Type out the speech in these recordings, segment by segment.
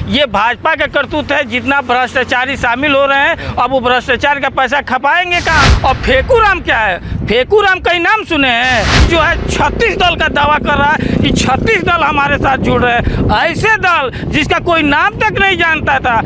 ये भाजपा का करतूत है। जितना भ्रष्टाचारी शामिल हो रहे हैं, अब वो भ्रष्टाचार का पैसा खपाएंगे कहाँ। और फेकूराम क्या है? फेकूराम का ही नाम सुने हैं, जो है 36 दल का दावा कर रहा है कि 36 दल हमारे साथ जुड़ रहे हैं। ऐसे दल जिसका कोई नाम तक नहीं जानता था।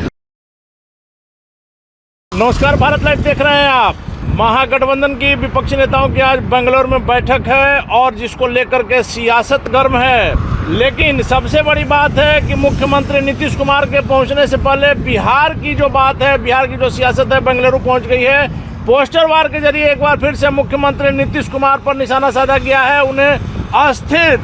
नमस्कार, भारत लाइव देख रहे हैं आप। महागठबंधन की विपक्षी नेताओं की आज बेंगलुरु में बैठक है और जिसको लेकर के सियासत गर्म है। लेकिन सबसे बड़ी बात है कि मुख्यमंत्री नीतीश कुमार के पहुंचने से पहले बिहार की जो बात है, बिहार की जो सियासत है, बेंगलुरु पहुंच गई है। पोस्टर वार के जरिए एक बार फिर से मुख्यमंत्री नीतीश कुमार पर निशाना साधा गया है। उन्हें अस्थिर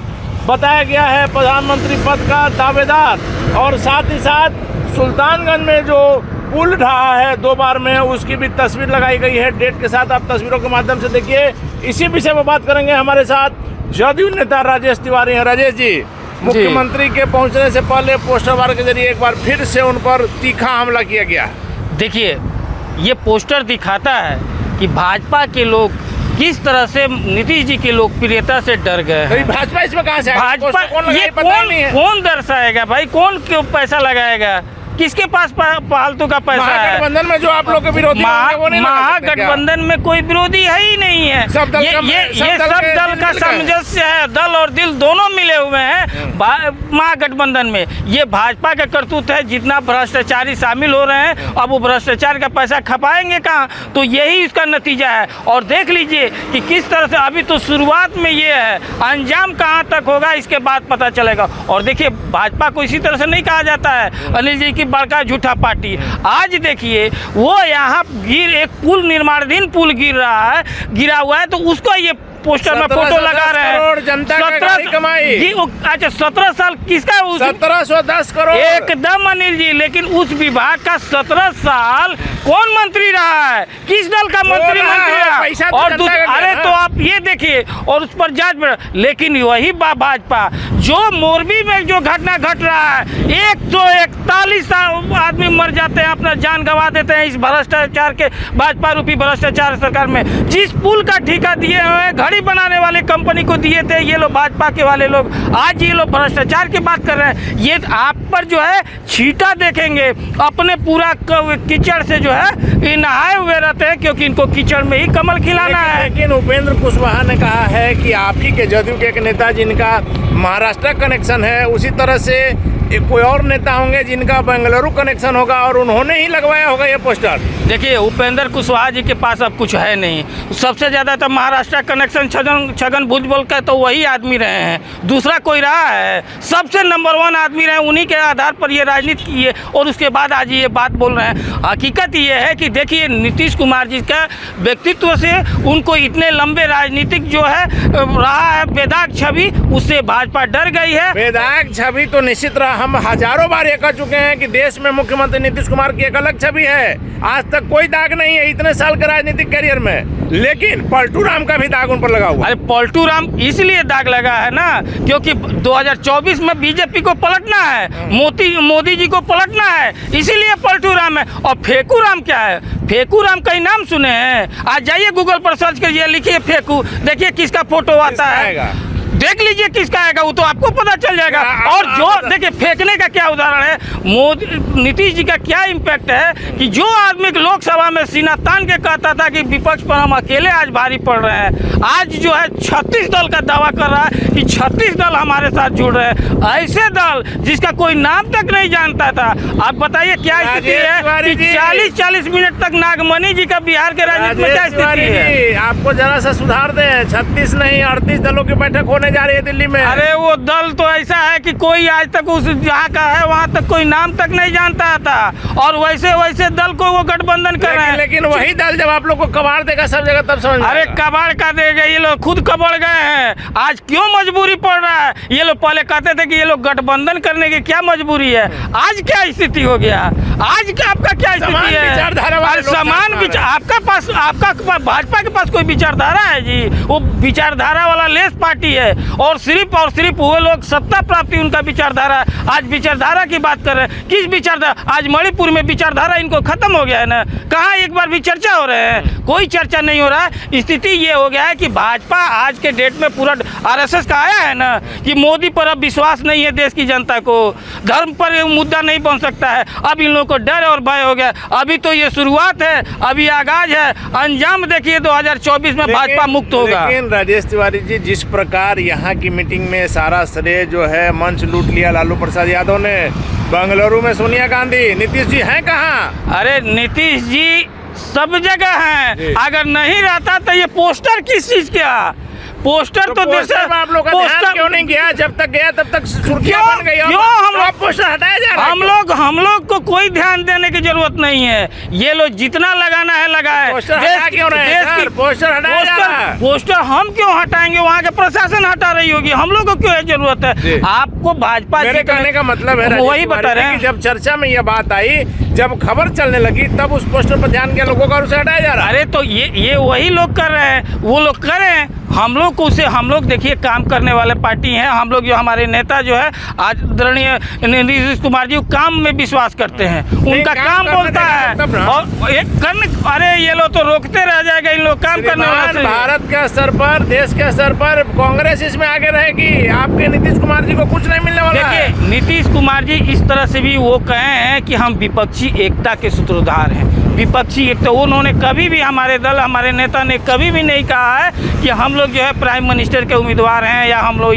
बताया गया है प्रधानमंत्री पद का दावेदार। और साथ ही साथ सुल्तानगंज में जो पुल ढहा है 2 बार में, उसकी भी तस्वीर लगाई गई है डेट के साथ। आप तस्वीरों के माध्यम से देखिए। इसी विषय में बात करेंगे। हमारे साथ जदयू नेता राजेश तिवारी हैं। राजेश जी, मुख्यमंत्री के पहुंचने से पहले पोस्टर वार के जरिए एक बार फिर से उन पर तीखा हमला किया गया। देखिए, ये पोस्टर दिखाता है कि भाजपा के लोग किस तरह से नीतीश जी की लोकप्रियता से डर गए हैं। भाजपा इसमें कहाँ से भाजपा ये कौन दर्शाएगा भाई? कौन क्यों पैसा लगाएगा? किसके पास फालतू का पैसा है? महागठबंधन में जो आप लोग के विरोधी महागठबंधन में कोई विरोधी है ही नहीं है। ये सब दल का सामंजस्य है। दल और दिल दोनों मिले हुए हैं महागठबंधन में। ये भाजपा का करतूत है। जितना भ्रष्टाचारी शामिल हो रहे हैं, अब वो भ्रष्टाचार का पैसा खपाएंगे कहाँ। तो यही इसका नतीजा है। और देख लीजिए कि किस तरह से अभी तो शुरुआत में ये है, अंजाम कहाँ तक होगा इसके बाद पता चलेगा। और देखिए, भाजपा को इसी तरह से नहीं कहा जाता है अनिल जी की बड़का झूठा पार्टी। आज देखिए, वो यहाँ एक पुल, निर्माणाधीन पुल गिरा हुआ है, तो उसको ये पोस्टर में फोटो लगा रहे हैं। जनता की कमाई। अच्छा, 17 साल किसका? 1710 करोड़ एकदम अनिल जी। लेकिन उस विभाग का 17 साल कौन मंत्री रहा है? किस दल का मंत्री रहा? और अरे तो आप ये देखिए, और उस पर जांच। लेकिन वही भाजपा जो मोरबी में जो घटना घट रहा है, 141 आदमी मर जाते हैं, अपना जान गंवा देते हैं इस भ्रष्टाचार के, भाजपा रूपी भ्रष्टाचार सरकार में। जिस पुल का ठेका दिए हुए, घड़ी बनाने वाले कंपनी को दिए थे ये लोग, भाजपा के वाले लोग। आज ये लोग भ्रष्टाचार की बात कर रहे हैं। ये आप पर जो है छींटा देखेंगे अपने पूरा कीचड़ से, जो है ये नहाए हुए रहते हैं, क्योंकि इनको कीचड़ में ही कमल खिलाना है। लेकिन उपेंद्र कुशवाहा ने कहा है कि आप ही के जदयू के एक नेता जिनका महाराष्ट्र कनेक्शन है, उसी तरह से कोई और नेता होंगे जिनका बेंगलुरु कनेक्शन होगा, और उन्होंने ही लगवाया होगा ये पोस्टर। देखिए, उपेंद्र कुशवाहा जी के पास अब कुछ है नहीं। सबसे ज़्यादा तो महाराष्ट्र कनेक्शन छगन भुजबल का तो वही आदमी रहे हैं, दूसरा कोई रहा है? सबसे नंबर 1 आदमी रहे। उन्हीं के आधार पर ये राजनीति की है, और उसके बाद आज ये बात बोल रहे हैं। हकीकत ये है कि देखिए, नीतीश कुमार जी का व्यक्तित्व से उनको इतने लंबे राजनीतिक जो है रहा है बेदाग छवि, उससे भाजपा डर गई है। बेदाग छवि तो निश्चित रहा। हम हजारों बार ये कह चुके हैं कि देश में मुख्यमंत्री नीतीश कुमार की एक अलग छवि है। आज तक कोई दाग नहीं है इतने साल के राजनीतिक करियर में। लेकिन पलटू राम का भी दाग उन पर लगा हुआ। अरे पलटू राम इसलिए दाग लगा है ना, क्योंकि 2024 में बीजेपी को पलटना है, मोदी जी को पलटना है, इसीलिए पलटू राम है। और फेकू राम क्या है? फेकू राम का ही नाम सुने हैं? आज जाइए गूगल पर सर्च करिए, लिखिए फेकू, देखिए किसका फोटो आता है, देख लीजिए किसका आएगा, वो तो आपको पता चल जाएगा। और जो देखिए, फेंकने का क्या उदाहरण है, नीतीश जी का क्या इम्पैक्ट है कि जो आदमी लोकसभा में सीना तान के कहता था कि विपक्ष पर हम अकेले आज भारी पड़ रहे हैं, आज जो है 36 दल का दावा कर रहा है कि 36 दल हमारे साथ जुड़ रहे हैं। ऐसे दल जिसका कोई नाम तक नहीं जानता था। आप बताइए क्या स्थिति है कि 40-40 मिनट तक नागमणि जी का बिहार के राजनीति में क्या स्थिति है? आपको जरा सा सुधार दें, 36 नहीं 38 दलों की बैठक होने जा रही है दिल्ली में। अरे वो दल तो ऐसा है कि कोई आज तक उस जहाँ का है वहाँ तक कोई नाम तक नहीं जानता था, और वैसे दल को वो गठबंधन कर रहे हैं। लेकिन वही दल जब आप लोग को कबाड़ देगा सब जगह, तब समझ। अरे कबाड़ का देगा, ये लोग खुद कबड़ गए हैं। आज क्यों मजबूरी पड़ रहा है? ये लोग पहले कहते थे कि ये लोग गठबंधन करने की क्या मजबूरी है, आज क्या स्थिति हो गया? आज का आपका क्या स्थिति है? समान विचार आपका पास, आपका भाजपा के पास कोई विचारधारा है जी? वो विचारधारा वाला लेस पार्टी है। और सिर्फ वो लोग सत्ता प्राप्ति उनका विचारधारा है। आज विचारधारा की बात कर रहे हैं, किस विचारधारा? आज मणिपुर में विचारधारा इनको खत्म हो गया है ना, कहाँ एक बार भी चर्चा हो रहे हैं? कोई चर्चा नहीं हो रहा है। स्थिति ये हो गया है कि भाजपा आज के डेट में पूरा आरएसएस का आया है ना कि मोदी पर अब विश्वास नहीं है देश की जनता को, धर्म पर ये मुद्दा नहीं बन सकता है। अब इन लोगों को डर और भय हो गया। अभी तो ये शुरुआत है, अभी आगाज है, अंजाम देखिए 2024 में भाजपा मुक्त होगा। लेकिन राजेश तिवारी जी, जिस प्रकार यहाँ की मीटिंग में सारा श्रेय जो है मंच लूट लिया लालू प्रसाद यादव ने, बेंगलुरु में सोनिया गांधी, नीतीश जी हैं कहाँ? अरे नीतीश जी सब जगह हैं। अगर नहीं रहता तो ये पोस्टर किस चीज का? पोस्टर तो पोस्टर में आप लोग का ध्यान क्यों नहीं गया? जब तक गया तब तक सुर्खियां बन गई। क्यों हम लोग पोस्टर हटाया जा रहा है? हम लोग को कोई ध्यान देने की जरूरत नहीं है। ये लोग जितना लगाना है लगाए। पोस्टर हटा क्यों रहे हैं सर? पोस्टर हटाया जा रहा है। पोस्टर हम क्यों हटाएंगे? वहाँ के प्रशासन हटा रही होगी, हम लोग को क्यों जरूरत है? आपको भाजपा मेरे कहने का मतलब है वही बता रहे हैं कि जब चर्चा में यह बात आई, जब खबर चलने लगी, तब उस पोस्टर पर ध्यान गया लोगों का और उसे हटाया जा रहा है। अरे तो ये वही लोग कर रहे हैं, वो लोग करें। हम लोग को उसे, हम लोग देखिए काम करने वाले पार्टी हैं। हम लोग जो हमारे नेता जो है आदरणीय नीतीश कुमार जी काम में विश्वास करते हैं, उनका काम बोलता है। और एक करने, अरे ये लोग तो रोकते रह जाएगा इन लोग काम करने वाले। भारत के स्तर पर, देश के स्तर पर कांग्रेस इसमें आगे रहेगी। आपके नीतीश कुमार जी को कुछ नहीं मिलने वाला है। देखिए नीतीश कुमार जी इस तरह से भी वो कहे हैं कि हम विपक्षी एकता के सूत्रधार हैं। विपक्षी एकता उन्होंने कभी भी, हमारे दल, हमारे नेता ने कभी भी नहीं कहा है कि हम लोग जो है प्राइम मिनिस्टर के उम्मीदवार हैं या हम लोग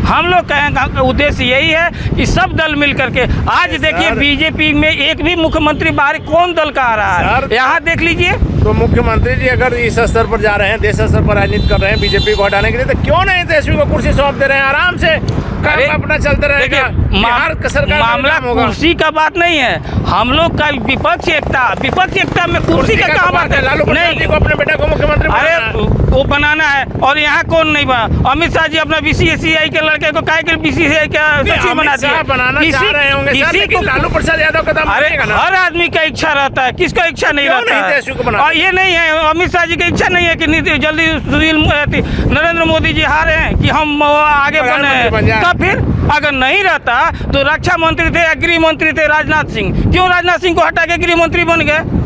हम लोग कहें उद्देश्य यही है कि सब दल मिल करके। आज देखिए बीजेपी में एक भी मुख्यमंत्री बाहर कौन दल का आ रहा है, यहाँ देख लीजिए। तो मुख्यमंत्री जी अगर इस स्तर पर जा रहे हैं, देश स्तर पर राजनीति कर रहे हैं बीजेपी को हटाने के लिए, तो क्यों नहीं तेजस्वी को कुर्सी सौंप दे रहे हैं? आराम से काम अपना चलते रहेगा। मामला कुर्सी का बात नहीं है, हम लोग का विपक्ष एकता में कुर्सी का कहाँ बात है? लालू प्रसाद जी को अपने बेटे को मुख्यमंत्री वो बनाना है और यहाँ कौन नहीं बना? अमित शाह जी अपना बीसीसीआई के लड़के को काहे के बीसीसीआई का सचिव बना दिया? बनाना चाह रहे होंगे सर, लेकिन लालू प्रसाद यादव का दाम बनेगा ना। हर आदमी का इच्छा रहता है, किसका इच्छा नहीं रहता है? और ये नहीं है, अमित शाह जी की इच्छा नहीं है कि जल्दी नरेंद्र मोदी जी हारे हैं कि हम आगे बने। तब फिर अगर नहीं रहता तो रक्षा मंत्री थे या गृह मंत्री थे राजनाथ सिंह, क्यों राजनाथ सिंह को हटा के गृह मंत्री बन गए?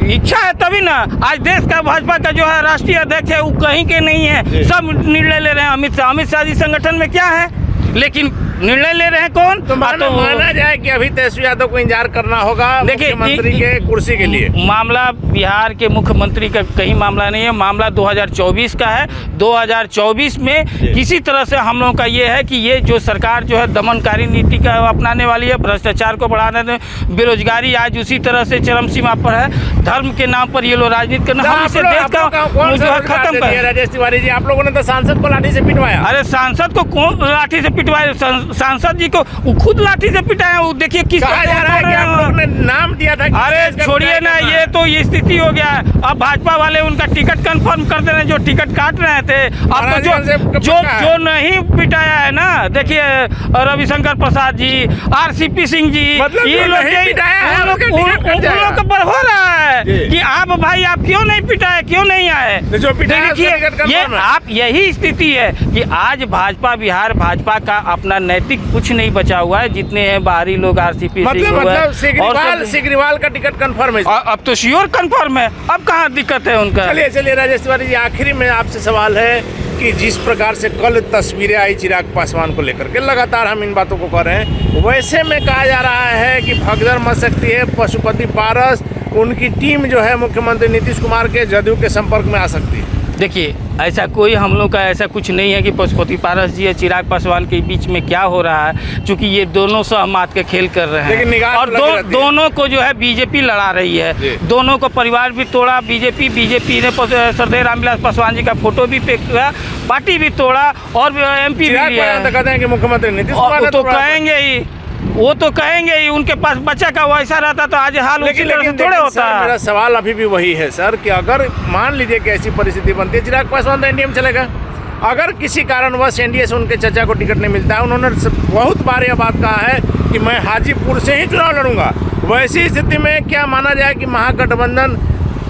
इच्छा है तभी ना। आज देश का भाजपा का जो है राष्ट्रीय अध्यक्ष है वो कहीं के नहीं है, सब निर्णय ले रहे हैं अमित शाह जी संगठन में क्या है, लेकिन निर्णय ले रहे हैं कौन? तो माना जाए कि अभी तेजस्वी यादव को इंतजार करना होगा मुख्यमंत्री के कुर्सी के लिए। मामला बिहार के मुख्यमंत्री का कहीं मामला नहीं है, मामला 2024 का है। 2024 में किसी तरह से हम लोगों का ये है कि ये जो सरकार जो है दमनकारी नीति का अपनाने वाली है, भ्रष्टाचार को बढ़ाने में, बेरोजगारी आज उसी तरह से चरम सीमा पर है, धर्म के नाम पर ये लोग राजनीति करना, हम इसे देश का जो है खत्म कर। राजेश तिवारी जी, आप लोगों ने तो सांसद को लाठी से पिटवाया। अरे सांसद को कौन लाठी से पिटवाया? सांसद जी को खुद लाठी से पिटाए। वो देखिए किस कहा जा रहा है कि आप लोगों ने नाम दिया था। अरे छोड़िए ना, ये तो ये स्थिति हो गया है। अब भाजपा वाले उनका टिकट कंफर्म कर दे रहे हैं, जो टिकट काट रहे थे। अब तो जो नहीं पिटाया है ना, देखिए रविशंकर प्रसाद जी, आरसीपी सिंह जी, ये लोग पर हो रहा है कि आप भाई आप क्यों नहीं पिटाए, क्यों नहीं आए? देखिए ये आप यही स्थिति है कि आज भाजपा, बिहार भाजपा का अपना नैतिक कुछ नहीं बचा हुआ है। जितने हैं बाहरी लोग, आरसीपी मतलब सिग्रीवाल का टिकट कंफर्म है। अब तो श्योर कंफर्म है, अब कहाँ दिक्कत है उनका? चलिए राजेश तिवारी जी, आखिरी में आपसे सवाल है कि जिस प्रकार से कल तस्वीरें आई चिराग पासवान को लेकर के, लगातार हम इन बातों को कर रहे हैं, वैसे में कहा जा रहा है कि भगदड़ मच सकती है, पशुपति पारस उनकी टीम जो है मुख्यमंत्री नीतीश कुमार के जदयू के संपर्क में आ सकती है। देखिए ऐसा कोई हम लोग का ऐसा कुछ नहीं है कि पशुपति पारस जी या चिराग पासवान के बीच में क्या हो रहा है, क्योंकि ये दोनों सहमत के खेल कर रहे हैं और दोनों को जो है बीजेपी लड़ा रही है। दोनों को परिवार भी तोड़ा बीजेपी ने सरदेव रामविलास पासवान जी का फोटो भी पे किया, पार्टी भी तोड़ा और MP भी लिया। कहते हैं कि मुख्यमंत्री नीतीश कुमार तो कहेंगे ही, वो तो कहेंगे ही, उनके पास बच्चा का वैसा रहता तो आज हाल उसी तरह से थोड़े होता है। मेरा सवाल अभी भी वही है सर कि अगर मान लीजिए कि ऐसी परिस्थिति बनती है, चिराग पासवान तो एनडीए में चलेगा, अगर किसी कारणवश एनडीए से उनके चचा को टिकट नहीं मिलता है, उन्होंने बहुत बार यह बात कहा है कि मैं हाजीपुर से ही चुनाव लड़ूंगा, वैसी स्थिति में क्या माना जाए कि महागठबंधन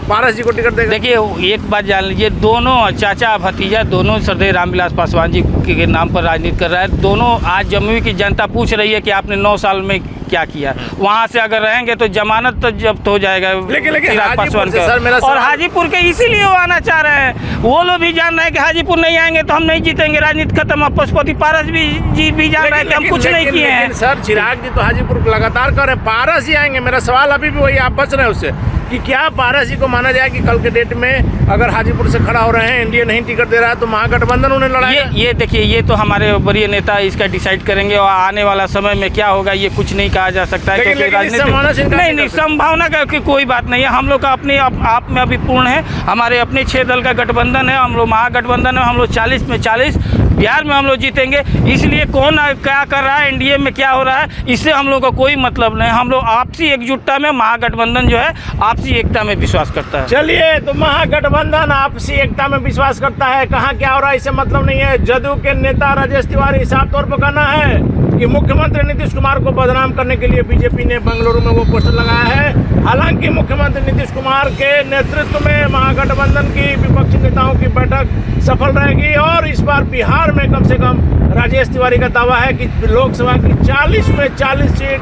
पारस जी को टिकट देगा? देखिए एक बात जान लीजिए, दोनों चाचा भतीजा दोनों श्रद्धेय रामविलास पासवान जी के नाम पर राजनीति कर रहा है। दोनों आज जमुई की जनता पूछ रही है कि आपने 9 साल में क्या किया। वहाँ से अगर रहेंगे तो जमानत तो जब्त हो जाएगा लेकिन चिराग पासवान का। सर, मेरा और सवाल- हाजीपुर के इसीलिए वो आना चाह रहे हैं। वो लोग भी जान रहे हैं कि हाजीपुर नहीं आएंगे तो हम नहीं जीतेंगे, राजनीति खत्म। अब पशुपति पारस जी भी जान रहे हैं कि हम कुछ नहीं किए हैं। सर चिराग जी तो हाजीपुर को लगातार कर रहे हैं, पारस ही आएंगे। मेरा सवाल अभी भी वही, आप बच रहे हैं उससे कि क्या पारस जी को माना जाए कि कल के डेट में अगर हाजीपुर से खड़ा हो रहे हैं, एनडीए नहीं टिकट दे रहा है तो महागठबंधन उन्हें लड़ाएगा? ये देखिए, ये तो हमारे वरीय नेता इसका डिसाइड करेंगे और आने वाला समय में क्या होगा ये कुछ नहीं कहा जा सकता है। लेकिन क्योंकि संभावना से इनकार नहीं, संभावना का कोई बात नहीं है। हम लोग का अपने आप में अभी पूर्ण है। हमारे अपने 6 दल का गठबंधन है, हम लोग महागठबंधन है, हम लोग 40 में 40 बिहार में हम लोग जीतेंगे। इसलिए कौन क्या कर रहा है, एनडीए में क्या हो रहा है, इससे हम लोग का कोई मतलब नहीं। हम लोग आपसी एकजुटता में, महागठबंधन जो है आपसी एकता में विश्वास करता है। चलिए, तो महागठबंधन आपसी एकता में विश्वास करता है। कहाँ क्या हो रहा है इससे मतलब नहीं है। जदयू के नेता राजेश तिवारी साफ तौर पर कहना है कि मुख्यमंत्री नीतीश कुमार को बदनाम करने के लिए बीजेपी ने बेंगलुरु में वो पोस्टर लगाया है। हालांकि मुख्यमंत्री नीतीश कुमार के नेतृत्व में महागठबंधन की विपक्षी नेताओं की बैठक सफल रहेगी और इस बार बिहार में कम से कम राजेश तिवारी का दावा है कि लोकसभा की 40 में 40 सीट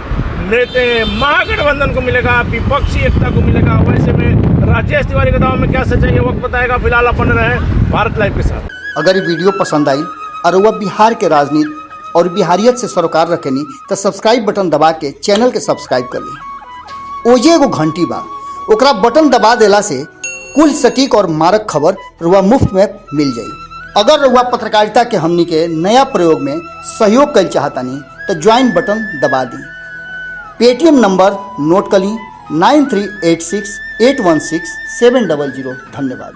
महागठबंधन को मिलेगा, विपक्षी एकता को मिलेगा। वैसे में राजेश तिवारी के दावा में क्या सच्चाई है वक्त बताएगा। फिलहाल अपन रहे भारत लाइव के साथ। अगर ये वीडियो पसंद आई और वह बिहार के राजनीति और बिहारियत से सरोकार रखेनी तो सब्सक्राइब बटन दबा के चैनल के सब्सक्राइब कर ली। ओजे एगो घंटी बा, ओकरा बटन दबा देला से कुल सटीक और मारक खबर रुआ मुफ्त में मिल जाई। अगर रुआ पत्रकारिता के हमनी के नया प्रयोग में सहयोग कर चाहतानी तो ज्वाइन बटन दबा दी। पेटीएम नंबर नोट कर ली 9386 816 700। धन्यवाद।